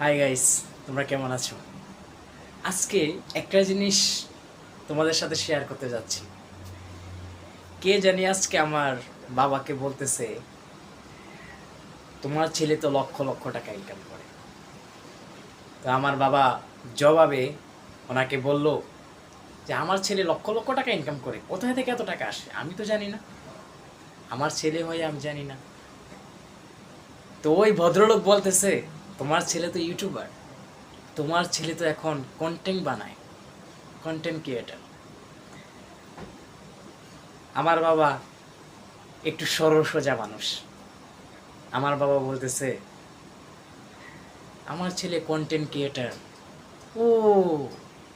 Hi guys, তোমরা কেমন আছো? আজকে একটা জিনিস তোমাদের সাথে শেয়ার করতে যাচ্ছি। কে জানি আজকে আমার বাবাকে বলতেছে, তোমার ছেলে তো লক্ষ লক্ষ টাকা ইনকাম করে। তো আমার বাবা জবাবে ওনাকে বলল যে আমার ছেলে লক্ষ লক্ষ টাকা ইনকাম করে, কোথায় থেকে এত টাকা আসে আমি তো জানি না, আমার ছেলে হয়ে আমি জানি না। তো ওই ভদ্রলোক বলতেছে, তোমার ছেলে তো ইউটিউবার, তোমার ছেলে তো এখন কন্টেন্ট বানায়, কন্টেন্ট ক্রিয়েটার। আমার বাবা একটু সরল সোজা মানুষ। আমার বাবা বলতেছে, আমার ছেলে কন্টেন্ট ক্রিয়েটার, ও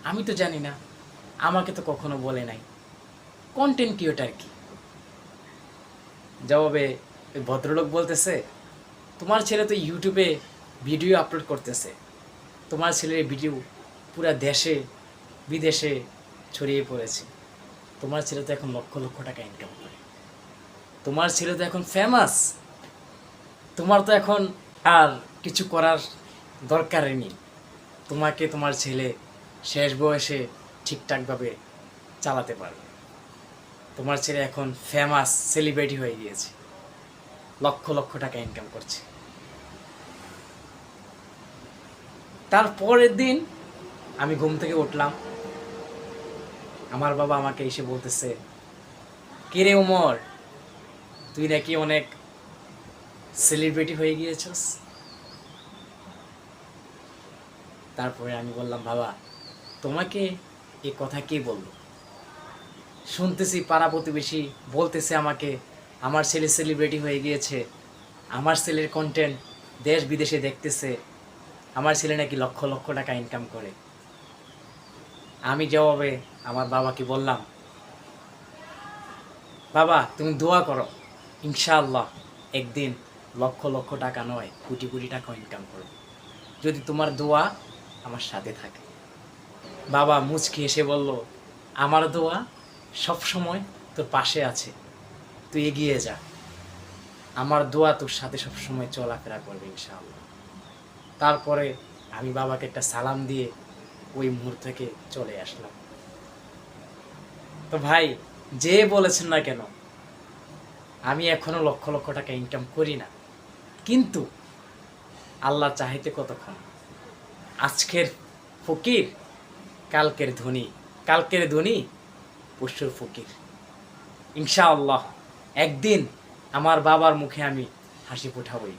আমি তো জানি না, আমাকে তো কখনো বলে নাই, কন্টেন্ট ক্রিয়েটার কি? জবাবে ওই ভদ্রলোক বলতেছে, তোমার ছেলে তো ইউটিউবে ভিডিও আপলোড করতেছে, তোমার ছেলের ভিডিও পুরা দেশে বিদেশে ছড়িয়ে পড়েছে, তোমার ছেলে তো এখন লক্ষ লক্ষ টাকা ইনকাম করে, তোমার ছেলে তো এখন ফেমাস, তোমার তো এখন আর কিছু করার দরকারই নেই, তোমাকে তোমার ছেলে শেষ বয়সে ঠিকঠাকভাবে চালাতে পারবে, তোমার ছেলে এখন ফেমাস সেলিব্রিটি হয়ে গিয়েছে, লক্ষ লক্ষ টাকা ইনকাম করছে। তার পরের দিন আমি ঘুম থেকে উঠলাম, আমার বাবা আমাকে এসে বলতেছে, কিরে উমর, তুই নাকি অনেক সেলিব্রিটি হয়ে গিয়েছস। তারপরে আমি বললাম, বাবা তোমাকে এ কথা কে বললো? শুনতেছি পাড়া প্রতিবেশী বলতেছে আমাকে, আমার ছেলে সেলিব্রিটি হয়ে গিয়েছে, আমার ছেলের কন্টেন্ট দেশ বিদেশে দেখতেছে, আমার ছেলে নাকি লক্ষ লক্ষ টাকা ইনকাম করে। আমি জবাবে আমার বাবাকে বললাম, বাবা তুমি দোয়া করো, ইনশাআল্লাহ একদিন লক্ষ লক্ষ টাকা নয় কোটি কোটি টাকা ইনকাম করব, যদি তোমার দোয়া আমার সাথে থাকে। বাবা মুচকি এসে বলল, আমার দোয়া সব সময় তোর পাশে আছে, তুই এগিয়ে যা, আমার দোয়া তোর সাথে সব সময় চলাফেরা করবে ইনশাআল্লাহ। তারপরে আমি বাবাকে একটা সালাম দিয়ে ওই মুহূর্ত থেকে চলে আসলাম। তো ভাই, যে বলেছেন না কেন, আমি এখনো লক্ষ লক্ষ টাকা ইনকাম করি না, কিন্তু আল্লাহ চাহিতে কতক্ষণ, আজকের ফকির কালকের ধনী, কালকের ধনী পরশুর ফকির। ইনশাআল্লাহ একদিন আমার বাবার মুখে আমি হাসি ফোটাবই।